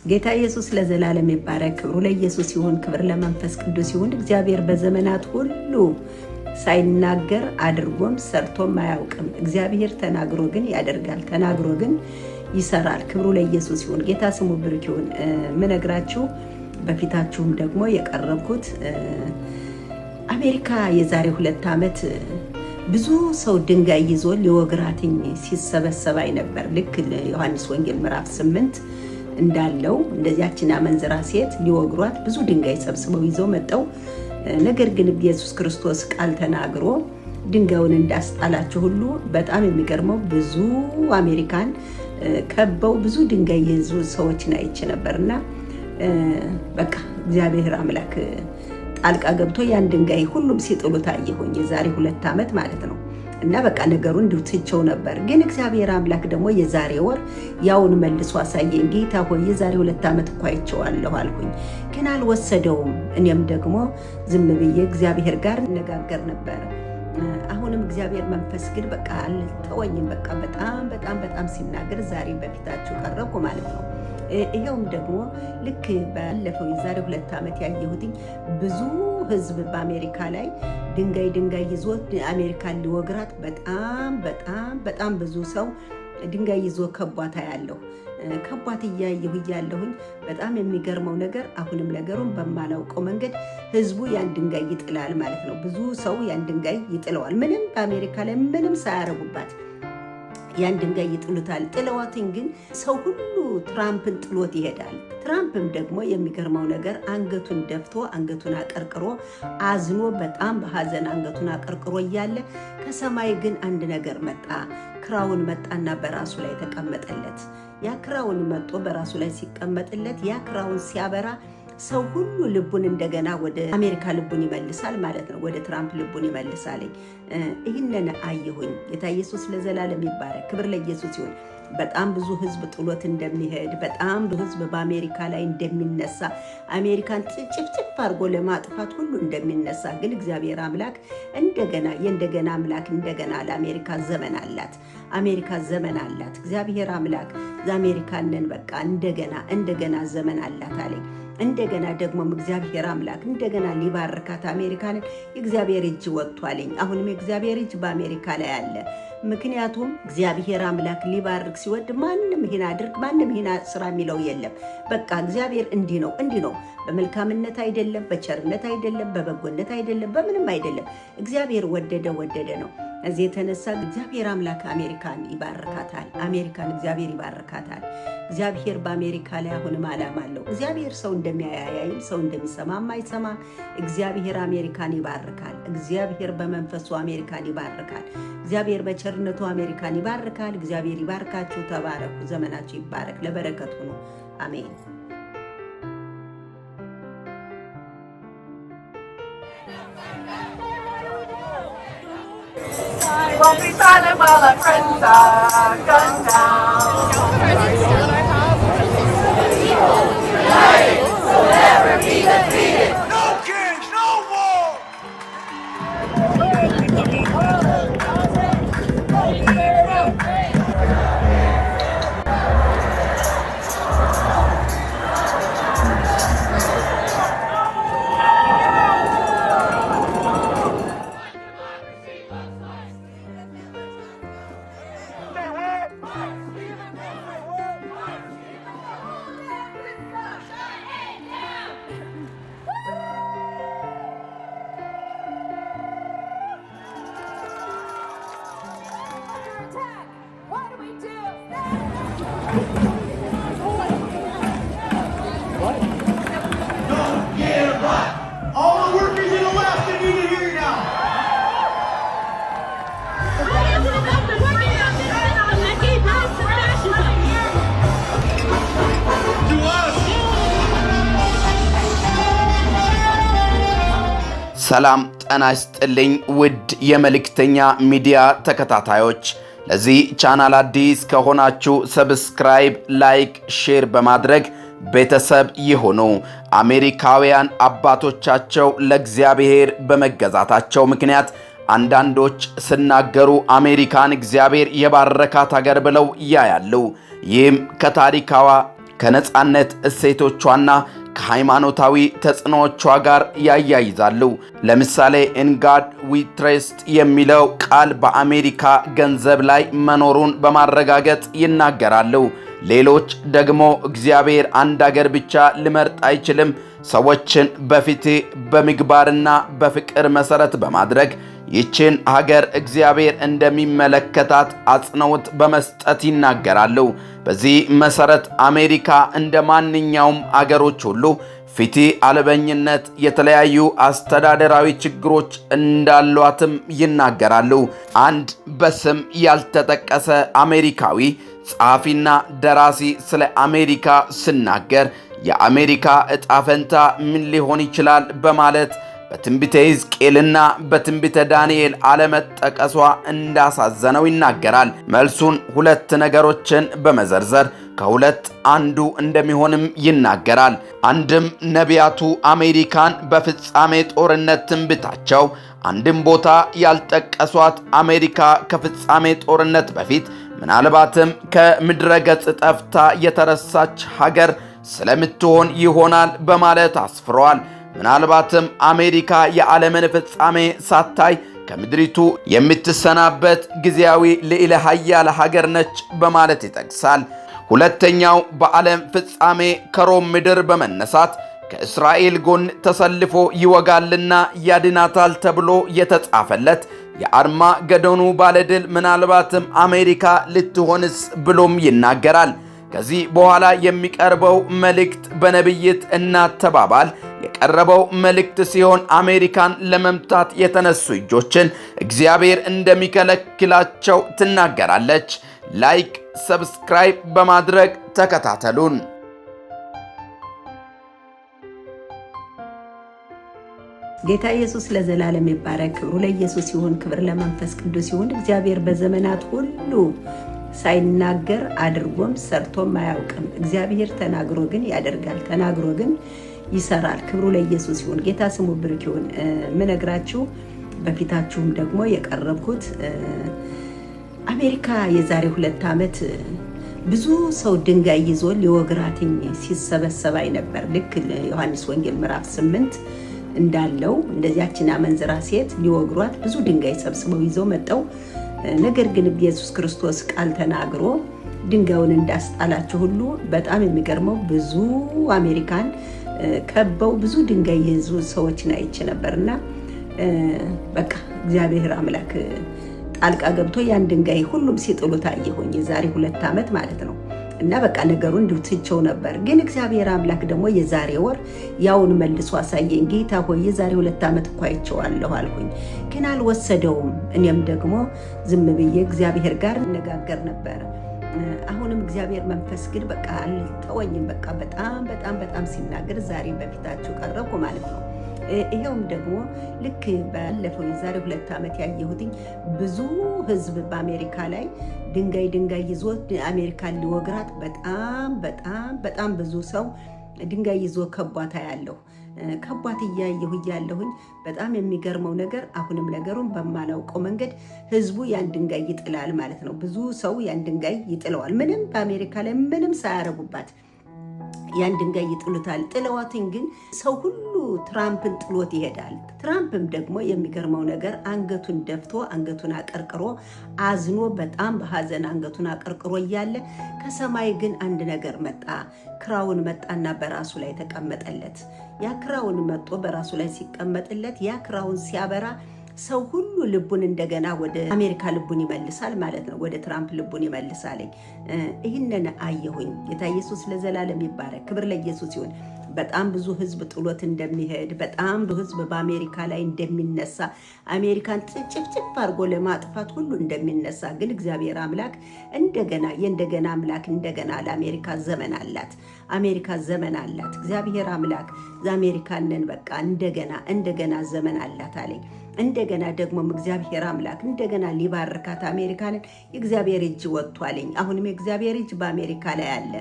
ጌታ ኢየሱስ ለዘላለም ይባረክ። ክብሩ ለኢየሱስ ይሁን፣ ክብር ለመንፈስ ቅዱስ ይሁን። እግዚአብሔር በዘመናት ሁሉ ሳይናገር አድርጎም ሰርቶም አያውቅም። እግዚአብሔር ተናግሮ ግን ያደርጋል፣ ተናግሮ ግን ይሰራል። ክብሩ ለኢየሱስ ይሁን። ጌታ ስሙ ብሩክ ይሁን። ምነግራችሁ በፊታችሁም ደግሞ የቀረብኩት አሜሪካ የዛሬ 2 ዓመት ብዙ ሰው ድንጋይ ይዞ ሊወግራትኝ ሲሰበሰባይ ነበር። ልክ ዮሐንስ ወንጌል ምዕራፍ 8 እንዳለው እንደዚያችን አመንዝራ ሴት ሊወግሯት ብዙ ድንጋይ ሰብስበው ይዘው መጣው። ነገር ግን ኢየሱስ ክርስቶስ ቃል ተናግሮ ድንጋዩን እንዳስጣላቸው ሁሉ በጣም የሚገርመው ብዙ አሜሪካን ከበው ብዙ ድንጋይ ይዙ ሰዎችን አይቼ ነበርና በቃ እግዚአብሔር አምላክ ጣልቃ ገብቶ ያን ድንጋይ ሁሉም ሲጥሉት አየሁኝ። የዛሬ 2 ዓመት ማለት ነው። እና በቃ ነገሩን እንድትቸው ነበር። ግን እግዚአብሔር አምላክ ደግሞ የዛሬ ወር ያውን መልሶ አሳየኝ። ጌታ ሆይ የዛሬ 2 ዓመት እኮ አይቼዋለሁ አልኩኝ፣ ግን አልወሰደውም። እኔም ደግሞ ዝም ብዬ እግዚአብሔር ጋር እነጋገር ነበር። አሁንም እግዚአብሔር መንፈስ ግን በቃ አልተወኝም። በቃ በጣም ሲናገር ዛሬ በፊታችሁ ቀረብኩ ማለት ነው። ይሄውም ደግሞ ልክ ባለፈው የዛሬ 2 ዓመት ያየሁትኝ ብዙ ህዝብ በአሜሪካ ላይ ድንጋይ ይዞ አሜሪካን ሊወግራት በጣም ብዙ ሰው ድንጋይ ይዞ ከቧታ ያለው ከቧት እያለሁኝ በጣም የሚገርመው ነገር አሁንም ነገሩን በማላውቀው መንገድ ህዝቡ ያን ድንጋይ ይጥላል ማለት ነው። ብዙ ሰው ያን ድንጋይ ይጥለዋል። ምንም በአሜሪካ ላይ ምንም ሳያረጉባት ያን ድንጋይ ይጥሉታል። ጥለዋትኝ ግን ሰው ሁሉ ትራምፕን ጥሎት ይሄዳል። ትራምፕም ደግሞ የሚገርመው ነገር አንገቱን ደፍቶ አንገቱን አቀርቅሮ አዝኖ በጣም በሐዘን አንገቱን አቀርቅሮ እያለ ከሰማይ ግን አንድ ነገር መጣ። ክራውን መጣና በራሱ ላይ ተቀመጠለት። ያ ክራውን መጥቶ በራሱ ላይ ሲቀመጥለት ያ ክራውን ሲያበራ ሰው ሁሉ ልቡን እንደገና ወደ አሜሪካ ልቡን ይመልሳል ማለት ነው። ወደ ትራምፕ ልቡን ይመልሳል። ይህንን አየሁኝ። ጌታ ኢየሱስ ለዘላለም ይባረክ። ክብር ለኢየሱስ ይሁን። በጣም ብዙ ህዝብ ጥሎት እንደሚሄድ፣ በጣም ብዙ ህዝብ በአሜሪካ ላይ እንደሚነሳ፣ አሜሪካን ጭፍጭፍ አድርጎ ለማጥፋት ሁሉ እንደሚነሳ፣ ግን እግዚአብሔር አምላክ እንደገና አምላክ እንደገና ለአሜሪካ ዘመን አላት። አሜሪካ ዘመን አላት። እግዚአብሔር አምላክ ለአሜሪካንን በቃ እንደገና ዘመን አላት አለኝ። እንደገና ደግሞ እግዚአብሔር አምላክ እንደገና ሊባርካት አሜሪካንን የእግዚአብሔር እጅ ወጥቷልኝ። አሁንም የእግዚአብሔር እጅ በአሜሪካ ላይ አለ። ምክንያቱም እግዚአብሔር አምላክ ሊባርክ ሲወድ ማንም ይሄን አድርግ ማንም ይሄን ስራ የሚለው የለም። በቃ እግዚአብሔር እንዲህ ነው። በመልካምነት አይደለም፣ በቸርነት አይደለም፣ በበጎነት አይደለም፣ በምንም አይደለም። እግዚአብሔር ወደደ ነው። እዚህ የተነሳ እግዚአብሔር አምላክ አሜሪካን ይባርካታል። አሜሪካን እግዚአብሔር ይባርካታል። እግዚአብሔር በአሜሪካ ላይ አሁንም ዓላማ አለው። እግዚአብሔር ሰው እንደሚያያይም ሰው እንደሚሰማም አይሰማም። እግዚአብሔር አሜሪካን ይባርካል። እግዚአብሔር በመንፈሱ አሜሪካን ይባርካል። እግዚአብሔር በቸርነቱ አሜሪካን ይባርካል። እግዚአብሔር ይባርካችሁ። ተባረኩ። ዘመናችሁ ይባረክ። ለበረከት ሁኑ። አሜን። Won't be silent while our friends are gunned down. United, will never be defeated. No kings, no war! All the workers in Alaska need to hear you now. To us. ሰላም ጤና ይስጥልኝ ውድ የመልእክተኛ ሚዲያ ተከታታዮች፣ ለዚህ ቻናል አዲስ ከሆናችሁ ሰብስክራይብ፣ ላይክ፣ ሼር በማድረግ ቤተሰብ ይሁኑ። አሜሪካውያን አባቶቻቸው ለእግዚአብሔር በመገዛታቸው ምክንያት አንዳንዶች ሲናገሩ አሜሪካን እግዚአብሔር የባረካት ሀገር ብለው ያያሉ። ይህም ከታሪካዋ ከነጻነት እሴቶቿና ከሃይማኖታዊ ተጽዕኖቿ ጋር ያያይዛሉ። ለምሳሌ ኢን ጋድ ዊ ትረስት የሚለው ቃል በአሜሪካ ገንዘብ ላይ መኖሩን በማረጋገጥ ይናገራሉ። ሌሎች ደግሞ እግዚአብሔር አንድ አገር ብቻ ሊመርጥ አይችልም፣ ሰዎችን በፊት በምግባርና በፍቅር መሰረት በማድረግ ይችን ሀገር እግዚአብሔር እንደሚመለከታት አጽንዖት በመስጠት ይናገራሉ። በዚህ መሰረት አሜሪካ እንደ ማንኛውም አገሮች ሁሉ ፊት አልበኝነት፣ የተለያዩ አስተዳደራዊ ችግሮች እንዳሏትም ይናገራሉ። አንድ በስም ያልተጠቀሰ አሜሪካዊ ጸሐፊና ደራሲ ስለ አሜሪካ ሲናገር የአሜሪካ ዕጣ ፈንታ ምን ሊሆን ይችላል በማለት በትንቢተ ሕዝቅኤልና በትንቢተ ዳንኤል አለመጠቀሷ እንዳሳዘነው ይናገራል። መልሱን ሁለት ነገሮችን በመዘርዘር ከሁለት አንዱ እንደሚሆንም ይናገራል። አንድም ነቢያቱ አሜሪካን በፍጻሜ ጦርነት ትንቢታቸው አንድም ቦታ ያልጠቀሷት አሜሪካ ከፍጻሜ ጦርነት በፊት ምናልባትም ከምድረ ገጽ ጠፍታ የተረሳች ሀገር ስለምትሆን ይሆናል በማለት አስፍረዋል። ምናልባትም አሜሪካ የዓለምን ፍጻሜ ሳታይ ከምድሪቱ የምትሰናበት ጊዜያዊ ልዕለ ኃያል ሀገር ነች በማለት ይጠቅሳል። ሁለተኛው በዓለም ፍጻሜ ከሮም ምድር በመነሳት ከእስራኤል ጎን ተሰልፎ ይወጋልና ያድናታል ተብሎ የተጻፈለት የአርማገዶኑ ባለድል ምናልባትም አሜሪካ ልትሆንስ ብሎም ይናገራል። ከዚህ በኋላ የሚቀርበው መልእክት በነቢይት እናት ተባባል የቀረበው መልእክት ሲሆን አሜሪካን ለመምታት የተነሱ እጆችን እግዚአብሔር እንደሚከለክላቸው ትናገራለች። ላይክ፣ ሰብስክራይብ በማድረግ ተከታተሉን። ጌታ ኢየሱስ ለዘላለም ይባረክ። ክብሩ ለኢየሱስ ይሁን፣ ክብር ለመንፈስ ቅዱስ ይሁን። እግዚአብሔር በዘመናት ሁሉ ሳይናገር አድርጎም ሰርቶም አያውቅም። እግዚአብሔር ተናግሮ ግን ያደርጋል፣ ተናግሮ ግን ይሰራል። ክብሩ ለኢየሱስ ይሁን። ጌታ ስሙ ብሩክ ይሁን። ምነግራችሁ በፊታችሁም ደግሞ የቀረብኩት አሜሪካ የዛሬ 2 ዓመት ብዙ ሰው ድንጋይ ይዞ ሊወግራትኝ ሲሰበሰብ ነበር። ልክ ዮሐንስ ወንጌል ምዕራፍ 8 እንዳለው እንደዚያችን አመንዝራ ሴት ሊወግሯት ብዙ ድንጋይ ሰብስበው ይዘው መጣው። ነገር ግን ኢየሱስ ክርስቶስ ቃል ተናግሮ ድንጋዩን እንዳስጣላቸው ሁሉ በጣም የሚገርመው ብዙ አሜሪካን ከበው ብዙ ድንጋይ ይዙ ሰዎችን አይቼ ነበርና በቃ እግዚአብሔር አምላክ ጣልቃ ገብቶ ያን ድንጋይ ሁሉም ሲጥሉት አየሁኝ። የዛሬ 2 ዓመት ማለት ነው። እና በቃ ነገሩን እንድትቸው ነበር። ግን እግዚአብሔር አምላክ ደግሞ የዛሬ ወር ያውን መልሶ አሳየኝ። ጌታ ሆይ የዛሬ 2 ዓመት እኮ አይቼዋለሁ አልኩኝ፣ ግን አልወሰደውም። እኔም ደግሞ ዝም ብዬ እግዚአብሔር ጋር እነጋገር ነበር። አሁንም እግዚአብሔር መንፈስ ግን በቃ አልተወኝም። በቃ በጣም ሲናገር ዛሬ በፊታችሁ ቀረብኩ ማለት ነው። ይሄውም ደግሞ ልክ ባለፈው የዛሬ 2 ዓመት ያየሁትኝ ብዙ ህዝብ በአሜሪካ ላይ ድንጋይ ይዞ አሜሪካን ሊወግራት በጣም ብዙ ሰው ድንጋይ ይዞ ከቧታ ያለው ከቧት እያለሁኝ በጣም የሚገርመው ነገር አሁንም ነገሩን በማላውቀው መንገድ ህዝቡ ያን ድንጋይ ይጥላል ማለት ነው። ብዙ ሰው ያን ድንጋይ ይጥለዋል። ምንም በአሜሪካ ላይ ምንም ሳያረጉባት ያን ድንጋይ ይጥሉታል። ጥለዋትን ግን ሰው ሁሉ ትራምፕን ጥሎት ይሄዳል። ትራምፕም ደግሞ የሚገርመው ነገር አንገቱን ደፍቶ አንገቱን አቀርቅሮ አዝኖ በጣም በሐዘን አንገቱን አቀርቅሮ እያለ ከሰማይ ግን አንድ ነገር መጣ። ክራውን መጣና በራሱ ላይ ተቀመጠለት። ያ ክራውን መጥቶ በራሱ ላይ ሲቀመጥለት ያ ክራውን ሲያበራ ሰው ሁሉ ልቡን እንደገና ወደ አሜሪካ ልቡን ይመልሳል ማለት ነው። ወደ ትራምፕ ልቡን ይመልሳል። ይህንን አየሁኝ። ጌታ ኢየሱስ ለዘላለም ይባረክ። ክብር ለኢየሱስ ይሁን። በጣም ብዙ ህዝብ ጥሎት እንደሚሄድ፣ በጣም ብዙ ህዝብ በአሜሪካ ላይ እንደሚነሳ፣ አሜሪካን ጭፍጭፍ አድርጎ ለማጥፋት ሁሉ እንደሚነሳ፣ ግን እግዚአብሔር አምላክ እንደገና አምላክ እንደገና ለአሜሪካ ዘመን አላት። አሜሪካ ዘመን አላት። እግዚአብሔር አምላክ አሜሪካንን በቃ እንደገና ዘመን አላት አለኝ። እንደገና ደግሞ እግዚአብሔር አምላክ እንደገና ሊባርካት አሜሪካንን የእግዚአብሔር እጅ ወጥቷልኝ። አሁንም የእግዚአብሔር እጅ በአሜሪካ ላይ አለ።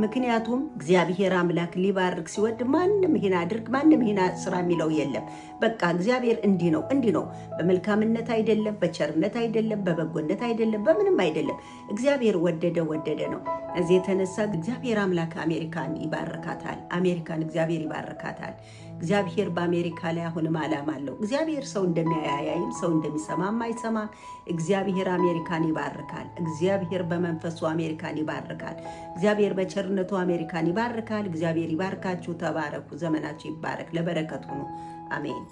ምክንያቱም እግዚአብሔር አምላክ ሊባርክ ሲወድ ማንም ይሄን አድርግ ማንም ይሄን ስራ የሚለው የለም። በቃ እግዚአብሔር እንዲህ ነው። በመልካምነት አይደለም፣ በቸርነት አይደለም፣ በበጎነት አይደለም፣ በምንም አይደለም። እግዚአብሔር ወደደ ነው። እዚህ የተነሳ እግዚአብሔር አምላክ አሜሪካን ይባርካታል። አሜሪካን እግዚአብሔር ይባርካታል። እግዚአብሔር በአሜሪካ ላይ አሁንም ዓላማ አለው። እግዚአብሔር ሰው እንደሚያያይም ሰው እንደሚሰማም አይሰማም። እግዚአብሔር አሜሪካን ይባርካል። እግዚአብሔር በመንፈሱ አሜሪካን ይባርካል። እግዚአብሔር በቸርነቱ አሜሪካን ይባርካል። እግዚአብሔር ይባርካችሁ። ተባረኩ። ዘመናችሁ ይባረክ። ለበረከት ሁኑ። አሜን።